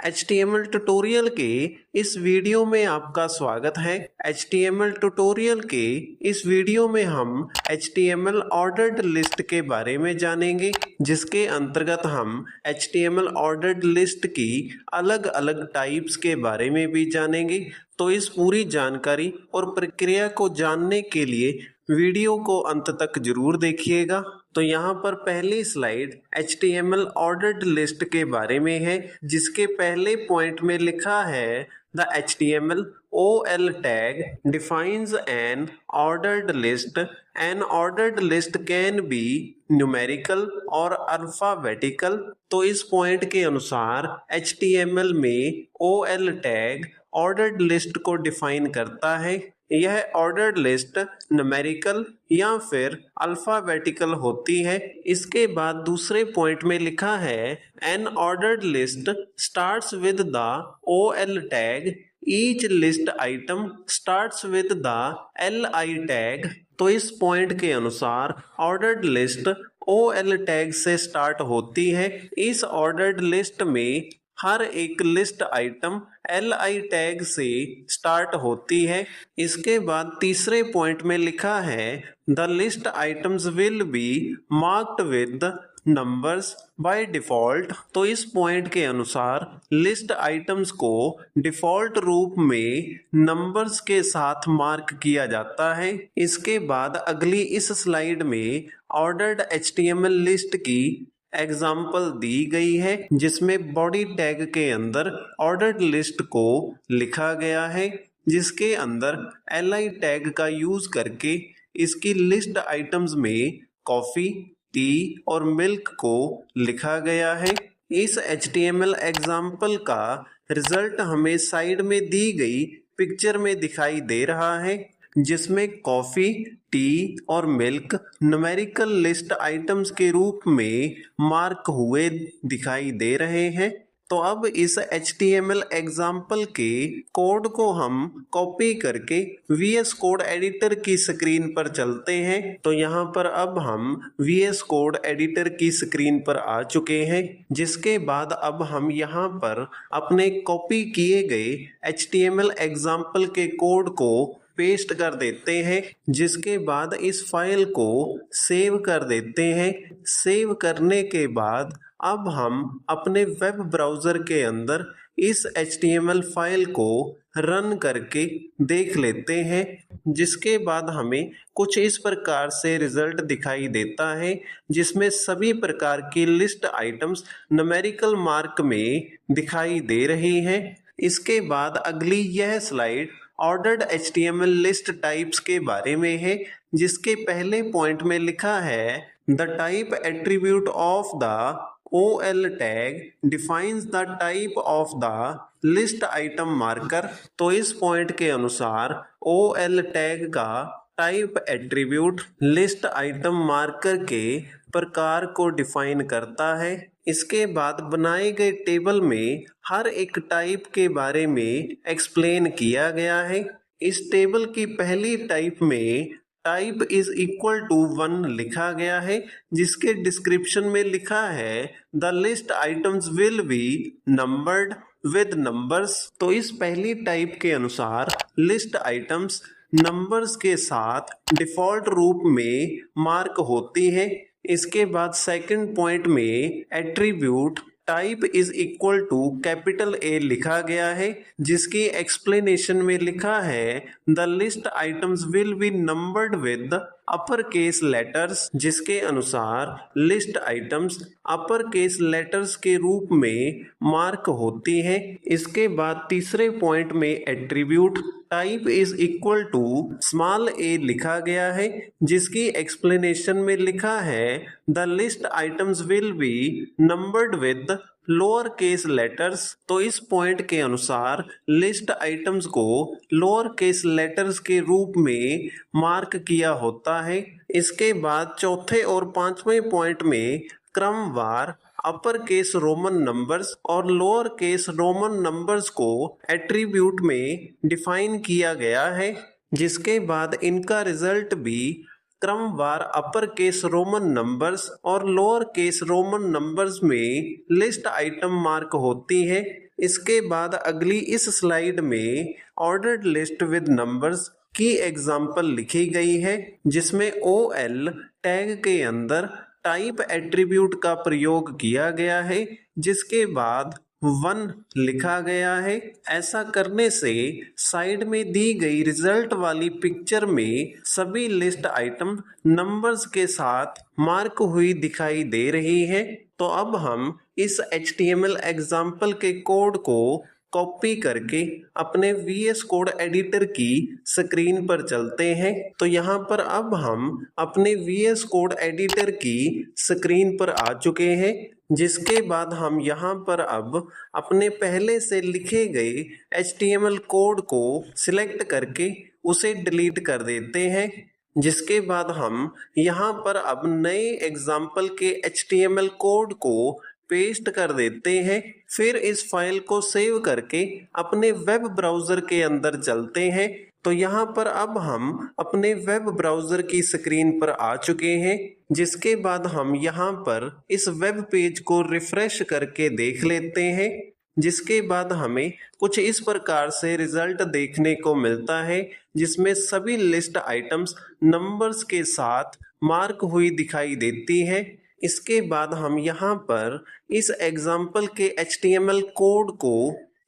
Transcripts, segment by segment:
HTML tutorial के इस video में आपका स्वागत है। HTML ट्यूटोरियल के इस वीडियो में हम HTML ऑर्डर्ड लिस्ट के बारे में जानेंगे, जिसके अंतर्गत हम HTML ऑर्डर्ड लिस्ट की अलग अलग टाइप्स के बारे में भी जानेंगे। तो इस पूरी जानकारी और प्रक्रिया को जानने के लिए वीडियो को अंत तक जरूर देखिएगा। तो यहाँ पर पहली स्लाइड HTML ऑर्डर्ड लिस्ट के बारे में है, जिसके पहले पॉइंट में लिखा है The HTML OL tag defines an ordered list. An ordered list can be numerical और alphabetical। तो इस पॉइंट के अनुसार HTML में OL टैग ऑर्डर्ड लिस्ट को डिफाइन करता है। यह ऑर्डर्ड लिस्ट न्यूमेरिकल या फिर अल्फाबेटिकल होती है। इसके बाद दूसरे पॉइंट में लिखा है N ordered list starts with the OL tag, each list item starts with the LI tag. तो इस पॉइंट के अनुसार ऑर्डर्ड लिस्ट OL टैग से स्टार्ट होती है। इस ऑर्डर्ड लिस्ट में हर एक लिस्ट आइटम LI टैग से स्टार्ट होती है। इसके बाद तीसरे पॉइंट में लिखा है the list items will B marked with numbers by default. तो इस पॉइंट के अनुसार लिस्ट आइटम्स को डिफॉल्ट रूप में नंबर्स के साथ मार्क किया जाता है। इसके बाद अगली इस स्लाइड में ऑर्डर्ड HTML लिस्ट की एग्जाम्पल दी गई है, जिसमें बॉडी टैग के अंदर ऑर्डर्ड लिस्ट को लिखा गया है, जिसके अंदर LI टैग का यूज करके इसकी लिस्ट आइटम्स में कॉफी, टी और मिल्क को लिखा गया है। इस HTML एग्जाम्पल का रिजल्ट हमें साइड में दी गई पिक्चर में दिखाई दे रहा है, जिसमें कॉफी, टी और मिल्क न्यूमेरिकल लिस्ट आइटम्स के रूप में मार्क हुए दिखाई दे रहे हैं। तो अब इस HTML एग्जाम्पल के कोड को हम कॉपी करके VS कोड एडिटर की स्क्रीन पर चलते हैं। तो यहाँ पर अब हम VS कोड एडिटर की स्क्रीन पर आ चुके हैं, जिसके बाद अब हम यहाँ पर अपने कॉपी किए गए HTML एग्जाम्पल के कोड को पेस्ट कर देते हैं, जिसके बाद इस फाइल को सेव कर देते हैं। सेव करने के बाद अब हम अपने वेब ब्राउज़र के अंदर इस HTML फाइल को रन करके देख लेते हैं, जिसके बाद हमें कुछ इस प्रकार से रिजल्ट दिखाई देता है, जिसमें सभी प्रकार की लिस्ट आइटम्स न्यूमेरिकल मार्क में दिखाई दे रही हैं। इसके बाद अगली यह slide ordered HTML list types के बारे में है, जिसके पहले पॉइंट में लिखा है the type attribute of the OL tag defines the type of the list item marker. तो इस पॉइंट के अनुसार OL टैग का type attribute list item marker के प्रकार को डिफाइन करता है। इसके बाद बनाए गए टेबल में हर एक टाइप के बारे में एक्सप्लेन किया गया है। इस टेबल की पहली टाइप में टाइप इज इक्वल टू 1 लिखा गया है, जिसके डिस्क्रिप्शन में लिखा है the list items will be numbered with numbers. तो इस पहली टाइप के अनुसार लिस्ट आइटम्स नंबर्स के साथ डिफॉल्ट रूप में मार्क होती है। इसके बाद सेकंड पॉइंट में attribute type is equal to capital A लिखा गया है, जिसकी एक्सप्लेनेशन में लिखा है the list items will be numbered with upper case letters, जिसके अनुसार list items upper case letters के रूप में मार्क होती है। इसके बाद तीसरे पॉइंट में attribute type is equal to small a लिखा गया है, जिसकी एक्सप्लेनेशन में लिखा है the list items will be numbered with lower case letters. तो इस पॉइंट के अनुसार लिस्ट आइटम्स को लोअर केस लेटर्स के रूप में मार्क किया होता है। इसके बाद चौथे और पांचवें पॉइंट में क्रमवार अपर केस रोमन नंबर्स और लोअर केस रोमन नंबर्स को एट्रीब्यूट में डिफाइन किया गया है, जिसके बाद इनका रिजल्ट भी क्रमवार अपर केस रोमन नंबर्स और लोअर केस रोमन नंबर्स में लिस्ट आइटम मार्क होती है। इसके बाद अगली इस स्लाइड में ऑर्डर्ड लिस्ट विद नंबर्स की एग्जाम्पल लिखी गई है, जिसमें OL टैग के अंदर टाइप एट्रीब्यूट का प्रयोग किया गया है, जिसके बाद 1 लिखा गया है। ऐसा करने से साइड में दी गई रिजल्ट वाली पिक्चर में सभी लिस्ट आइटम नंबर्स के साथ मार्क हुई दिखाई दे रही है। तो अब हम इस HTML एग्जाम्पल के कोड को कॉपी करके अपने VS कोड एडिटर की स्क्रीन पर चलते हैं। तो यहाँ पर अब हम अपने VS कोड एडिटर की स्क्रीन पर आ चुके हैं, जिसके बाद हम यहाँ पर अब अपने पहले से लिखे गए HTML कोड को सिलेक्ट करके उसे डिलीट कर देते हैं। जिसके बाद हम यहाँ पर अब नए एग्जाम्पल के HTML कोड को पेस्ट कर देते हैं। फिर इस फाइल को सेव करके अपने वेब ब्राउज़र के अंदर चलते हैं। तो यहाँ पर अब हम अपने वेब ब्राउज़र की स्क्रीन पर आ चुके हैं, जिसके बाद हम यहाँ पर इस वेब पेज को रिफ्रेश करके देख लेते हैं। जिसके बाद हमें कुछ इस प्रकार से रिजल्ट देखने को मिलता है, जिसमें सभी लिस्ट आइटम्स नंबर्स के साथ मार्क हुई दिखाई देती है। इसके बाद हम यहाँ पर इस एग्जाम्पल के HTML कोड को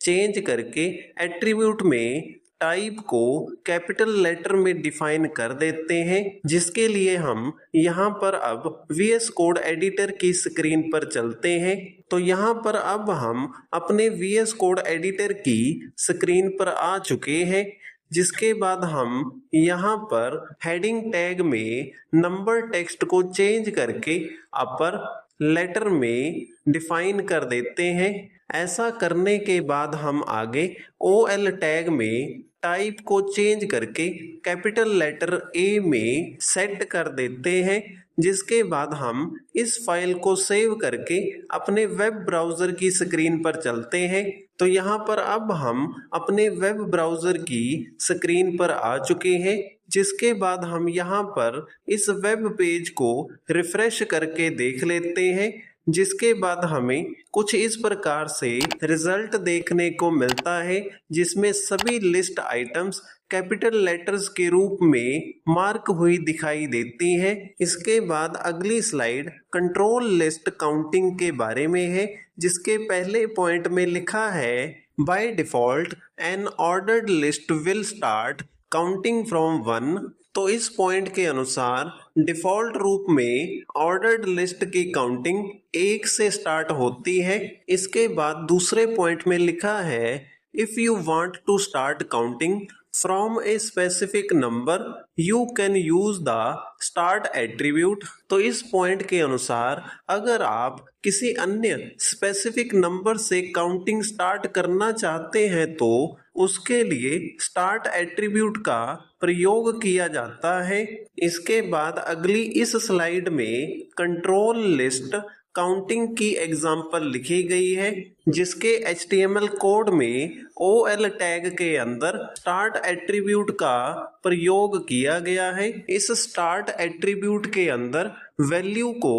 चेंज करके एट्रीब्यूट में टाइप को कैपिटल लेटर में डिफाइन कर देते हैं, जिसके लिए हम यहाँ पर अब VS कोड एडिटर की स्क्रीन पर चलते हैं। तो यहाँ पर अब हम अपने VS कोड एडिटर की स्क्रीन पर आ चुके हैं, जिसके बाद हम यहाँ पर हेडिंग टैग में नंबर टेक्स्ट को चेंज करके अपर लेटर में डिफाइन कर देते हैं। ऐसा करने के बाद हम आगे OL टैग में टाइप को चेंज करके कैपिटल लेटर A में सेट कर देते हैं। जिसके बाद हम इस फाइल को सेव करके अपने वेब ब्राउज़र की स्क्रीन पर चलते हैं। तो यहाँ पर अब हम अपने वेब ब्राउज़र की स्क्रीन पर आ चुके हैं, जिसके बाद हम यहाँ पर इस वेब पेज को रिफ्रेश करके देख लेते हैं। जिसके बाद हमें कुछ इस प्रकार से रिजल्ट देखने को मिलता है, जिसमें सभी लिस्ट आइटम्स कैपिटल लेटर्स के रूप में मार्क हुई दिखाई देती है। इसके बाद अगली स्लाइड कंट्रोल लिस्ट काउंटिंग के बारे में है, जिसके पहले पॉइंट में लिखा है by default N ordered list will start counting from 1। तो इस पॉइंट के अनुसार डिफॉल्ट रूप में ऑर्डर्ड लिस्ट की काउंटिंग 1 से स्टार्ट होती है। इसके बाद दूसरे पॉइंट में लिखा है if you want to start counting from a specific number you can use the start attribute. तो इस पॉइंट के अनुसार अगर आप किसी अन्य स्पेसिफिक नंबर से काउंटिंग स्टार्ट करना चाहते हैं तो उसके लिए स्टार्ट एट्रीब्यूट का प्रयोग किया जाता है। इसके बाद अगली इस स्लाइड में कंट्रोल लिस्ट काउंटिंग की एग्जाम्पल लिखी गई है, जिसके HTML कोड में OL टैग के अंदर स्टार्ट एट्रीब्यूट का प्रयोग किया गया है। इस स्टार्ट एट्रीब्यूट के अंदर वैल्यू को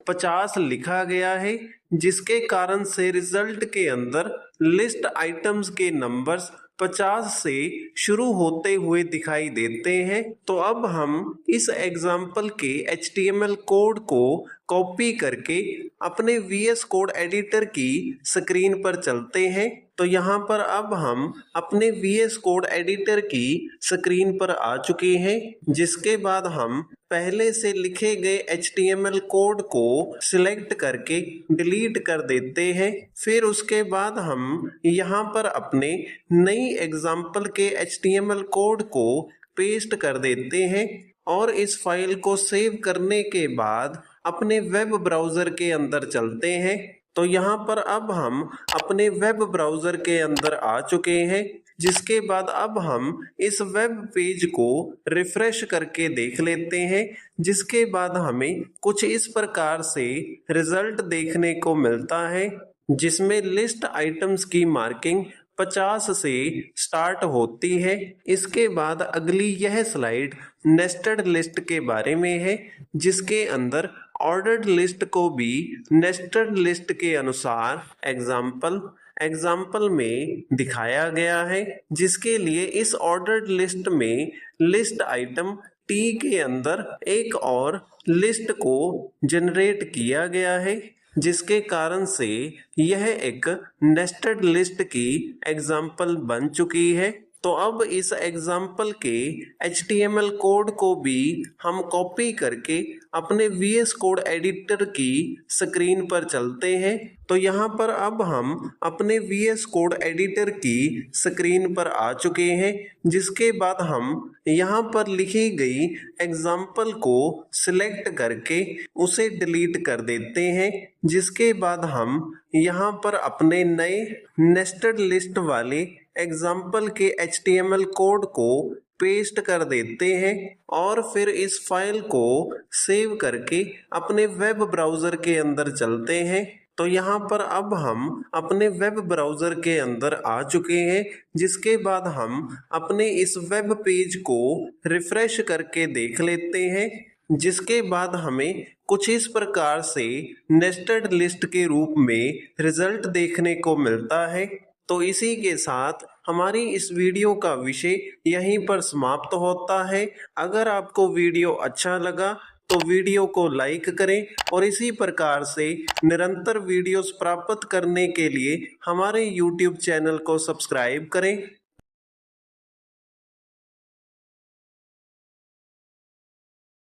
50 लिखा गया है, जिसके कारण से रिजल्ट के अंदर लिस्ट आइटम्स के नंबर्स 50 से शुरू होते हुए दिखाई देते हैं। तो अब हम इस एग्जाम्पल के HTML कोड को कॉपी करके अपने VS कोड एडिटर की स्क्रीन पर चलते हैं। तो यहाँ पर अब हम अपने VS कोड एडिटर की स्क्रीन पर आ चुके हैं, जिसके बाद हम पहले से लिखे गए HTML कोड को सिलेक्ट करके डिलीट कर देते हैं। फिर उसके बाद हम यहाँ पर अपने नई एग्जाम्पल के HTML कोड को पेस्ट कर देते हैं और इस फाइल को सेव करने के बाद अपने वेब ब्राउज़र के अंदर चलते हैं। तो यहाँ पर अब हम अपने वेब ब्राउज़र के अंदर आ चुके हैं, जिसके बाद अब हम इस वेब पेज को रिफ्रेश करके देख लेते हैं। जिसके बाद हमें कुछ इस प्रकार से रिजल्ट देखने को मिलता है, जिसमें लिस्ट आइटम्स की मार्किंग 50 से स्टार्ट होती है। इसके बाद अगली यह स्लाइड नेस्टेड लिस्ट के बारे में है, जिसके अंदर ऑर्डर्ड लिस्ट को भी नेस्टेड लिस्ट के अनुसार एग्जाम्पल एग्जाम्पल में दिखाया गया है, जिसके लिए इस ऑर्डर्ड लिस्ट में लिस्ट आइटम T के अंदर एक और लिस्ट को जनरेट किया गया है, जिसके कारण से यह एक नेस्टेड लिस्ट की एग्जाम्पल बन चुकी है। तो अब इस एग्जाम्पल के HTML कोड को भी हम कॉपी करके अपने VS कोड एडिटर की स्क्रीन पर चलते हैं। तो यहाँ पर अब हम अपने VS कोड एडिटर की स्क्रीन पर आ चुके हैं, जिसके बाद हम यहाँ पर लिखी गई एग्जाम्पल को सिलेक्ट करके उसे डिलीट कर देते हैं, जिसके बाद हम यहाँ पर अपने नए नेस्टेड लिस्ट वाले एग्जाम्पल के HTML कोड को पेस्ट कर देते हैं और फिर इस फाइल को सेव करके अपने वेब ब्राउज़र के अंदर चलते हैं। तो यहाँ पर अब हम अपने वेब ब्राउज़र के अंदर आ चुके हैं, जिसके बाद हम अपने इस वेब पेज को रिफ्रेश करके देख लेते हैं, जिसके बाद हमें कुछ इस प्रकार से नेस्टेड लिस्ट के रूप में रिजल्ट देखने को मिलता है। तो इसी के साथ हमारी इस वीडियो का विषय यहीं पर समाप्त होता है। अगर आपको वीडियो अच्छा लगा तो वीडियो को लाइक करें और इसी प्रकार से निरंतर वीडियोस प्राप्त करने के लिए हमारे YouTube चैनल को सब्सक्राइब करें।